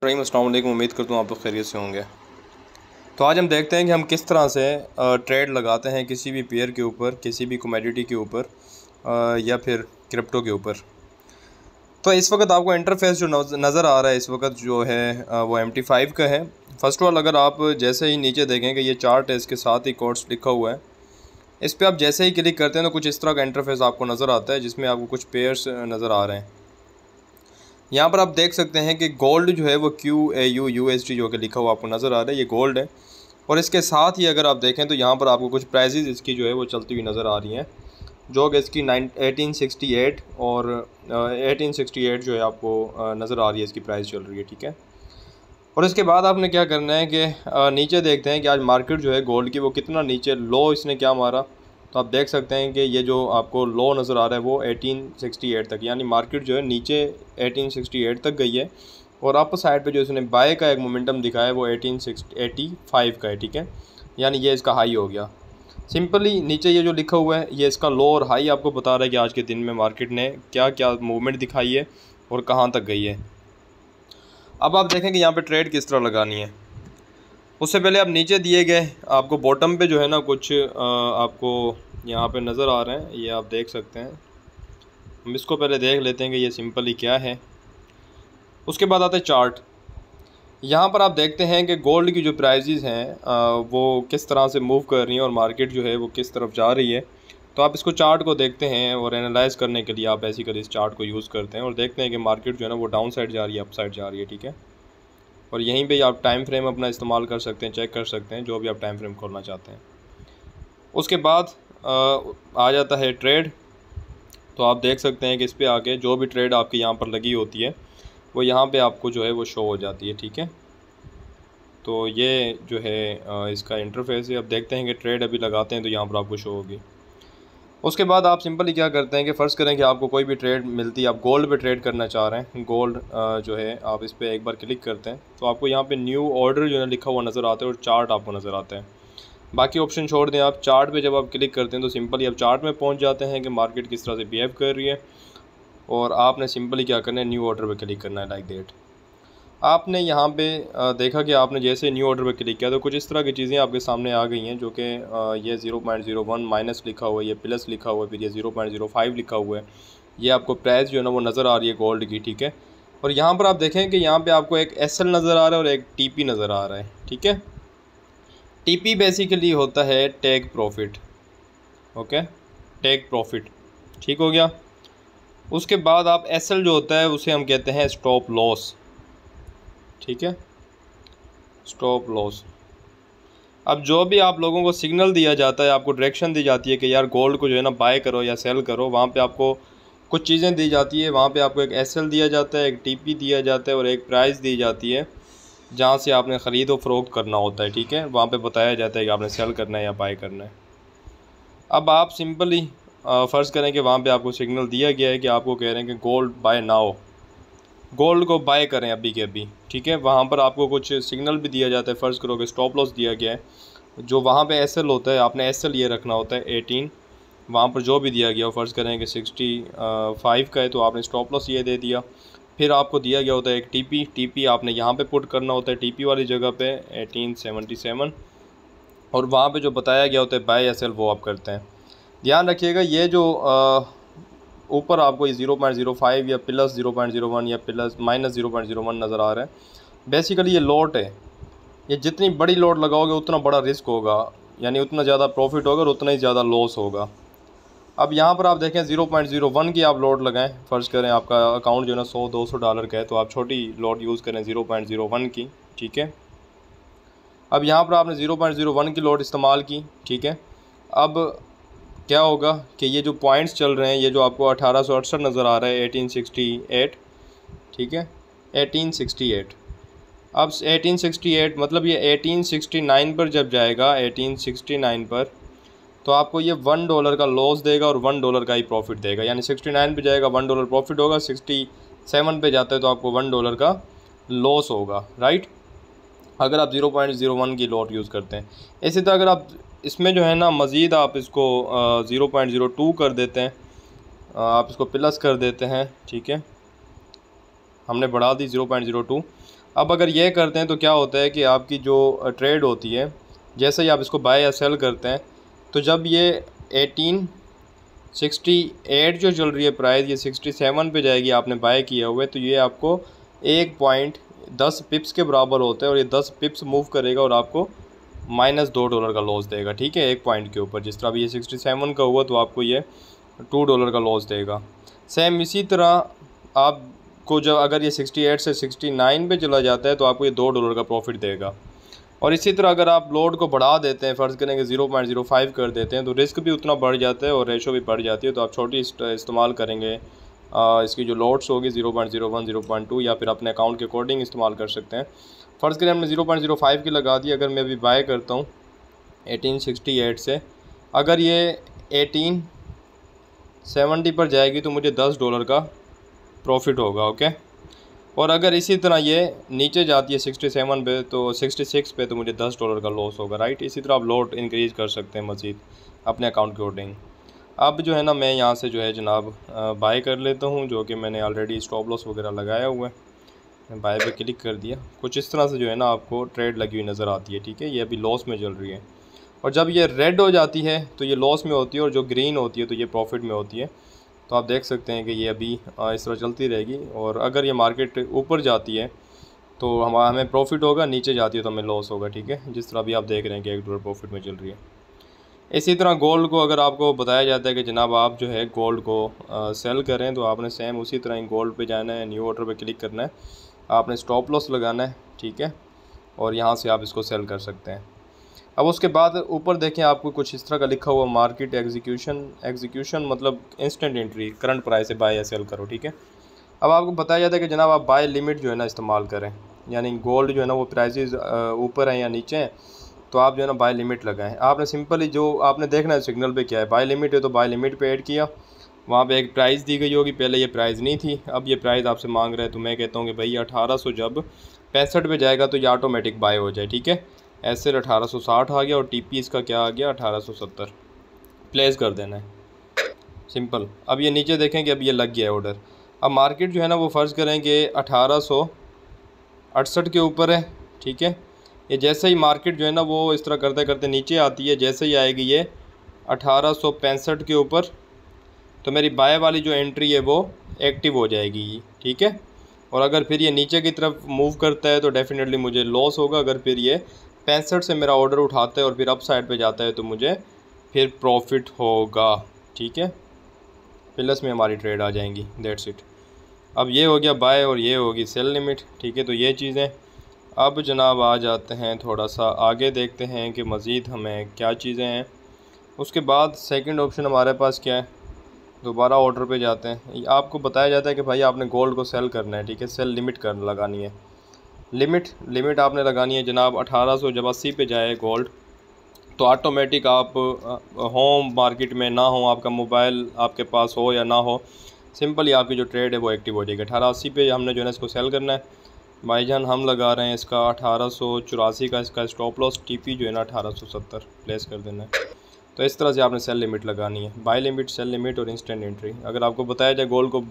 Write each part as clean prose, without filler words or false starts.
अस्सलाम वालेकुम। उम्मीद करता हूँ आप लोग खैरियत से होंगे। तो आज हम देखते हैं कि हम किस तरह से ट्रेड लगाते हैं किसी भी पेयर के ऊपर, किसी भी कमोडिटी के ऊपर या फिर क्रिप्टो के ऊपर। तो इस वक्त आपको इंटरफेस जो नज़र आ रहा है इस वक्त जो है वो MT5 का है। फ़र्स्ट ऑफ ऑल अगर आप जैसे ही नीचे देखें कि ये चार्ट है, इसके साथ ही कोट्स लिखा हुआ है, इस पर आप जैसे ही क्लिक करते हैं तो कुछ इस तरह का इंटरफेस आपको नज़र आता है जिसमें आपको कुछ पेयर्स नज़र आ रहे हैं। यहाँ पर आप देख सकते हैं कि गोल्ड जो है वो QAUUSD जो कि लिखा हुआ आपको नज़र आ रहा है, ये गोल्ड है। और इसके साथ ही अगर आप देखें तो यहाँ पर आपको कुछ प्राइजेज़ इसकी जो है वो चलती हुई नज़र आ रही हैं, जो कि इसकी 1868 और 1868 जो है आपको नज़र आ रही है, इसकी प्राइस चल रही है, ठीक है। और इसके बाद आपने क्या करना है कि नीचे देखते हैं कि आज मार्केट जो है गोल्ड की वो कितना नीचे लो इसने क्या मारा। तो आप देख सकते हैं कि ये जो आपको लो नज़र आ रहा है वो 1868 तक, यानी मार्केट जो है नीचे 1868 तक गई है। और अपर साइड पे जो इसने बाय का एक मोमेंटम दिखाया है वो 1885 का है, ठीक है। यानी ये इसका हाई हो गया। सिंपली नीचे ये जो लिखा हुआ है ये इसका लो और हाई आपको बता रहा है कि आज के दिन में मार्केट ने क्या क्या मूवमेंट दिखाई है और कहाँ तक गई है। अब आप देखें कि यहाँ पे ट्रेड किस तरह लगानी है। उससे पहले आप नीचे दिए गए आपको बॉटम पे जो है ना कुछ आपको यहाँ पे नज़र आ रहे हैं, ये आप देख सकते हैं। हम इसको पहले देख लेते हैं कि ये सिंपली क्या है। उसके बाद आता है चार्ट। यहाँ पर आप देखते हैं कि गोल्ड की जो प्राइजेज़ हैं वो किस तरह से मूव कर रही हैं और मार्केट जो है वो किस तरफ जा रही है। तो आप इसको चार्ट को देखते हैं और एनालाइज करने के लिए आप बेसिकली इस चार्ट को यूज़ करते हैं और देखते हैं कि मार्केट जो है ना वो डाउन साइड जा रही है, अप साइड जा रही है, ठीक है। और यहीं पे आप टाइम फ्रेम अपना इस्तेमाल कर सकते हैं, चेक कर सकते हैं जो भी आप टाइम फ्रेम खोलना चाहते हैं। उसके बाद आ जाता है ट्रेड। तो आप देख सकते हैं कि इस पर आके जो भी ट्रेड आपकी यहाँ पर लगी होती है वो यहाँ पे आपको जो है वो शो हो जाती है, ठीक है। तो ये जो है इसका इंटरफेस है। अब देखते हैं कि ट्रेड अभी लगाते हैं तो यहाँ पर आपको शो होगी। उसके बाद आप सिंपली क्या करते हैं कि फ़र्ज़ करें कि आपको कोई भी ट्रेड मिलती है, आप गोल्ड पे ट्रेड करना चाह रहे हैं, गोल्ड जो है आप इस पर एक बार क्लिक करते हैं तो आपको यहाँ पे न्यू ऑर्डर जो है लिखा हुआ नज़र आता है और चार्ट आपको नज़र आता है। बाकी ऑप्शन छोड़ दें, आप चार्ट पे जब आप क्लिक करते हैं तो सिंपली आप चार्ट में पहुँच जाते हैं कि मार्केट किस तरह से बिहेव कर रही है। और आपने सिंपली क्या करना है, न्यू ऑर्डर पर क्लिक करना है, लाइक दैट। आपने यहाँ पे देखा कि आपने जैसे न्यू ऑर्डर पर क्लिक किया तो कुछ इस तरह की चीज़ें आपके सामने आ गई हैं, जो कि ये 0.01 माइनस लिखा हुआ है, ये प्लस लिखा हुआ है, फिर ये 0.05 लिखा हुआ है। ये आपको प्राइस जो है ना वो नज़र आ रही है गोल्ड की, ठीक है। और यहाँ पर आप देखें कि यहाँ पे आपको एक SL नज़र आ रहा है और एक TP नज़र आ रहा है, ठीक है। TP बेसिकली होता है take profit, okay, take profit, ठीक हो गया। उसके बाद आप SL जो होता है उसे हम कहते हैं स्टॉप लॉस, ठीक है, स्टॉप लॉस। अब जो भी आप लोगों को सिग्नल दिया जाता है, आपको डायरेक्शन दी जाती है कि यार गोल्ड को जो है ना बाय करो या सेल करो, वहाँ पे आपको कुछ चीज़ें दी जाती है। वहाँ पे आपको एक SL दिया जाता है, एक TP दिया जाता है और एक प्राइस दी जाती है जहाँ से आपने ख़रीद और फ़रोख्त करना होता है, ठीक है। वहाँ पे बताया जाता है कि आपने सेल करना है या बाय करना है। अब आप सिंपली फ़र्ज़ करें कि वहाँ पर आपको सिग्नल दिया गया है कि आपको कह रहे हैं कि गोल्ड बाय नाउ, गोल्ड को बाय करें अभी के अभी, ठीक है। वहाँ पर आपको कुछ सिग्नल भी दिया जाता है। फ़र्ज़ करो कि स्टॉप लॉस दिया गया है, जो वहाँ पे SL होता है, आपने SL ये रखना होता है 18। वहाँ पर जो भी दिया गया हो, फ़र्ज़ करें कि 65 का है तो आपने स्टॉप लॉस ये दे दिया। फिर आपको दिया गया होता है एक TP आपने यहाँ पे पुट करना होता है, TP वाली जगह पे 1877। और वहाँ पे जो बताया गया होता है बाय SL वो आप करते हैं। ध्यान रखिएगा ये जो ऊपर आपको ये 0.05 या प्लस 0.01 या प्लस माइनस 0.01 नज़र आ रहा है, बेसिकली ये लॉट है। ये जितनी बड़ी लॉट लगाओगे उतना बड़ा रिस्क होगा, यानी उतना ज़्यादा प्रॉफिट होगा और उतना ही ज़्यादा लॉस होगा। अब यहाँ पर आप देखें 0.01 की आप लॉट लगाएं। फ़र्ज़ करें आपका अकाउंट जो है ना $100-200 का है तो आप छोटी लॉट यूज़ करें 0.01 की, ठीक है। अब यहाँ पर आपने 0.01 की लॉट इस्तेमाल की, ठीक है। अब क्या होगा कि ये जो पॉइंट्स चल रहे हैं, ये जो आपको 1868 नज़र आ रहा है 1868, ठीक है, 1868। अब 1868 मतलब ये 1869 पर जब जाएगा 1869 पर तो आपको ये $1 का लॉस देगा और $1 का ही प्रॉफिट देगा। यानी 69 पे जाएगा $1 प्रॉफिट होगा, 67 पे जाता है तो आपको $1 का लॉस होगा, राइट, अगर आप 0.01 की लॉट यूज़ करते हैं। इसी तरह अगर आप इसमें जो है ना मज़ीद आप इसको 0.02 कर देते हैं, आप इसको प्लस कर देते हैं, ठीक है, हमने बढ़ा दी 0.02। अब अगर ये करते हैं तो क्या होता है कि आपकी जो ट्रेड होती है, जैसे ही आप इसको बाय या सेल करते हैं, तो जब ये 1868 जो चल रही है प्राइस, ये 67 पे जाएगी, आपने बाय किया हुआ है, तो ये आपको 1.10 पिप्स के बराबर होता है और ये 10 पिप्स मूव करेगा और आपको -$2 का लॉस देगा। ठीक है, 1 पॉइंट के ऊपर। जिस तरह अभी ये 67 का हुआ तो आपको ये $2 का लॉस देगा। सेम इसी तरह आपको जब अगर ये 68 से 69 पे चला जाता है तो आपको ये $2 का प्रॉफिट देगा। और इसी तरह अगर आप लोड को बढ़ा देते हैं, फ़र्ज़ करें कि 0.05 कर देते हैं, तो रिस्क भी उतना बढ़ जाता है और रेशो भी बढ़ जाती है। तो आप छोटी इस्तेमाल करेंगे, इसकी जो लोड्स होगी 0.01, 0.2 या फिर अपने अकाउंट के अकॉर्डिंग इस्तेमाल कर सकते हैं। फ़र्ज़ करें हमने 0.05 की लगा दी। अगर मैं अभी बाय करता हूँ 1868 से, अगर ये 1870 पर जाएगी तो मुझे $10 का प्रॉफिट होगा। ओके, और अगर इसी तरह ये नीचे जाती है 67 पे तो 66 पे, तो मुझे $10 का लॉस होगा। राइट, इसी तरह आप लोड इंक्रीज़ कर सकते हैं मज़ीद अपने अकाउंट के अकॉर्डिंग। अब जो है ना, मैं यहाँ से जो है जनाब बाय कर लेता हूँ, जो कि मैंने ऑलरेडी स्टॉप लॉस वगैरह लगाया हुआ है। मैं बाय पे क्लिक कर दिया। कुछ इस तरह से जो है ना आपको ट्रेड लगी हुई नज़र आती है। ठीक है, ये अभी लॉस में चल रही है, और जब ये रेड हो जाती है तो ये लॉस में होती है, और जो ग्रीन होती है तो ये प्रॉफिट में होती है। तो आप देख सकते हैं कि ये अभी इस तरह चलती रहेगी, और अगर ये मार्केट ऊपर जाती है तो हमें प्रॉफिट होगा, नीचे जाती है तो हमें लॉस होगा। ठीक है, जिस तरह अभी आप देख रहे हैं कि $1 प्रॉफिट में चल रही है। इसी तरह गोल्ड को अगर आपको बताया जाता है कि जनाब आप जो है गोल्ड को सेल करें, तो आपने सेम उसी तरह ही गोल्ड पे जाना है, न्यू ऑर्डर पे क्लिक करना है, आपने स्टॉप लॉस लगाना है। ठीक है, और यहाँ से आप इसको सेल कर सकते हैं। अब उसके बाद ऊपर देखें, आपको कुछ इस तरह का लिखा हुआ मार्केट एग्जीक्यूशन मतलब इंस्टेंट एंट्री, करंट प्राइस से बाय या सेल करो। ठीक है, अब आपको बताया जाता है कि जनाब आप बाय लिमिट जो है ना इस्तेमाल करें, यानी गोल्ड जो है ना वो प्राइसेस ऊपर हैं या नीचे हैं, तो आप जो है ना बाय लिमिट लगाएं। आपने सिंपली जो आपने देखना है सिग्नल पे क्या है, बाय लिमिट है तो बाय लिमिट पे ऐड किया, वहाँ पे एक प्राइस दी गई होगी, पहले ये प्राइस नहीं थी, अब ये प्राइस आपसे मांग रहा है, तो मैं कहता हूँ कि भाई 1800 जब 65 पे जाएगा तो ये ऑटोमेटिक बाय हो जाए। ठीक है, ऐसे 1860 आ गया और टीपी इसका क्या आ गया 1870, प्लेस कर देना है, सिंपल। अब ये नीचे देखें कि अब ये लग गया है ऑर्डर। अब मार्केट जो है ना वो फ़र्ज़ करें कि 1868 के ऊपर है। ठीक है, ये जैसे ही मार्केट जो है ना वो इस तरह करते करते नीचे आती है, जैसे ही आएगी ये 1865 के ऊपर, तो मेरी बाय वाली जो एंट्री है वो एक्टिव हो जाएगी। ठीक है, और अगर फिर ये नीचे की तरफ मूव करता है तो डेफिनेटली मुझे लॉस होगा। अगर फिर ये 65 से मेरा ऑर्डर उठाता है और फिर अप साइड पे जाता है तो मुझे फिर प्रॉफिट होगा। ठीक है, प्लस में हमारी ट्रेड आ जाएंगी, दैट्स इट। अब ये हो गया बाय और ये होगी सेल लिमिट। ठीक है, तो ये चीज़ें। अब जनाब आ जाते हैं थोड़ा सा आगे, देखते हैं कि मज़ीद हमें क्या चीज़ें हैं। उसके बाद सेकंड ऑप्शन हमारे पास क्या है, दोबारा ऑर्डर पे जाते हैं। आपको बताया जाता है कि भाई आपने गोल्ड को सेल करना है। ठीक है, सेल लिमिट कर लगानी है, लिमिट आपने लगानी है जनाब 1800 जब 80 पे जाए गोल्ड, तो ऑटोमेटिक आप होम मार्केट में ना हो, आपका मोबाइल आपके पास हो या ना हो, सिंपली आपकी जो ट्रेड है वो एक्टिव हो जाएगी। 1880 पे हमने जो है ना इसको सेल करना है। भाईजान हम लगा रहे हैं इसका 1884 का इसका स्टॉप लॉस, टीपी जो है ना 1870 प्लेस कर देना है। तो इस तरह से आपने सेल लिमिट लगानी है, बाय लिमिट, सेल लिमिट और इंस्टेंट एंट्री। अगर आपको बताया जाए गोल्ड को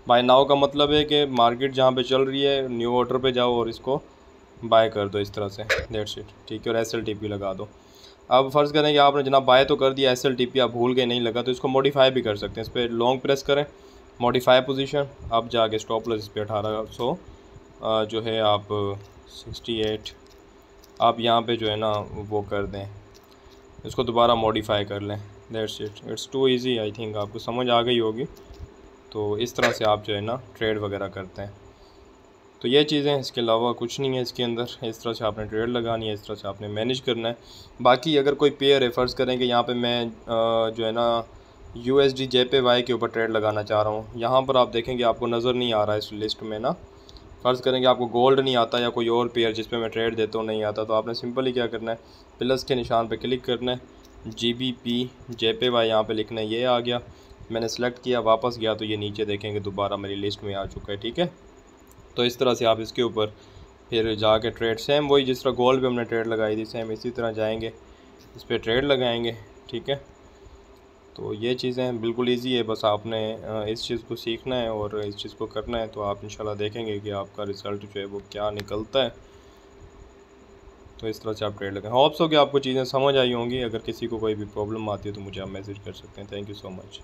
बाय नाउ का मतलब है कि मार्केट जहाँ पे चल रही है न्यू ऑर्डर पे जाओ और इसको बाय कर दो इस तरह से, दैट्स इट। ठीक है, और SLTP लगा दो। अब फ़र्ज़ करें कि आपने जनाब बाय तो कर दिया, SLTP आप भूल गए नहीं लगा, तो इसको मॉडिफाई भी कर सकते हैं। इस पर लॉन्ग प्रेस करें, मॉडिफाई पोजीशन, अब जाके स्टॉप लॉस इस पर 1800 जो है आप 68 आप यहाँ पे जो है ना वो कर दें, इसको दोबारा मॉडिफाई कर लें, that's it. It's too easy, I think आपको समझ आ गई होगी। तो इस तरह से आप जो है ना ट्रेड वगैरह करते हैं। तो ये चीज़ें, इसके अलावा कुछ नहीं है इसके अंदर। इस तरह से आपने ट्रेड लगानी है, इस तरह से आपने मैनेज करना है। बाकी अगर कोई पेयर है, फ़र्ज़ करें कि यहाँ पे मैं जो है ना USD JPY के ऊपर ट्रेड लगाना चाह रहा हूँ, यहाँ पर आप देखेंगे आपको नज़र नहीं आ रहा है इस लिस्ट में ना। फ़र्ज़ करेंगे आपको गोल्ड नहीं आता या कोई और पेयर जिस पे मैं ट्रेड देता हूँ नहीं आता, तो आपने सिंपली क्या करना है, प्लस के निशान पे क्लिक करना है, GBP JPY यहाँ पे लिखना है। ये आ गया, मैंने सेलेक्ट किया, वापस गया तो ये नीचे देखेंगे दोबारा मेरी लिस्ट में आ चुका है। ठीक है, तो इस तरह से आप इसके ऊपर फिर जाके ट्रेड, सेम वही जिस तरह गोल्ड पे हमने ट्रेड लगाई थी, सेम इसी तरह जाएंगे इस पर ट्रेड लगाएंगे। ठीक है, तो ये चीज़ें बिल्कुल इजी है, बस आपने इस चीज़ को सीखना है और इस चीज़ को करना है, तो आप इंशाल्लाह देखेंगे कि आपका रिज़ल्ट जो है वो क्या निकलता है। तो इस तरह से आप ट्रेड लगाएं। होप्स हो कि आपको चीज़ें समझ आई होंगी। अगर किसी को कोई भी प्रॉब्लम आती है तो मुझे आप मैसेज कर सकते हैं। Thank you so much.